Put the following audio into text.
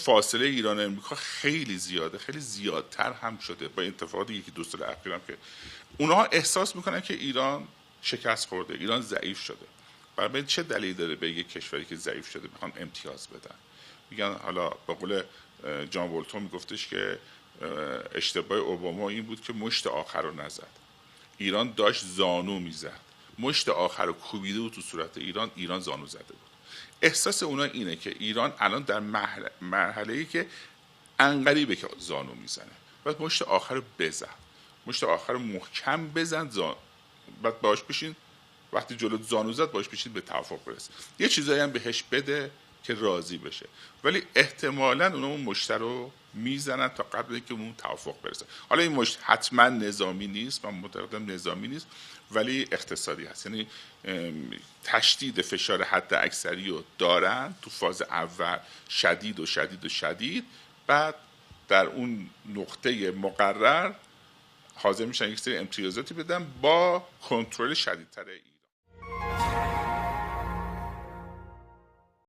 فاصله ایران و امریکا خیلی زیاده، خیلی زیادتر هم شده با اتفاقات یکی دو سال اخیرم که اونها احساس میکنن که ایران شکست خورده، ایران ضعیف شده. برای چه دلیل داره به یک کشوری که ضعیف شده بخوان امتیاز بدن؟ میگن حالا به قول جان بولتون میگفتش که اشتباه اوباما این بود که مشت آخر رو نزد. ایران داشت زانو میزد، مشت آخر رو کوبیده بود تو صورت ایران، ایران زانو زده بود. احساس اونا اینه که ایران الان در مرحله‌ای که انقریبه که زانو میزنه، بعد مشت آخر رو بزن، مشت آخر رو محکم بزن، بعد باش بشین، وقتی جلو زانو زد باش بشین به توافق برسه، یه چیزایی هم بهش بده که راضی بشه. ولی احتمالاً اونا اون مشت رو میزنن تا قبل اینکه اون توافق برسه. حالا این مشت حتما نظامی نیست، من معتقدم نظامی نیست، ولی اقتصادی هست. یعنی تشدید فشار حد اکثری رو دارن تو فاز اول، شدید و شدید و شدید، بعد در اون نقطه مقرر حاضر میشن یک سری امتیازاتی بدن با کنترل شدیدتر ایران.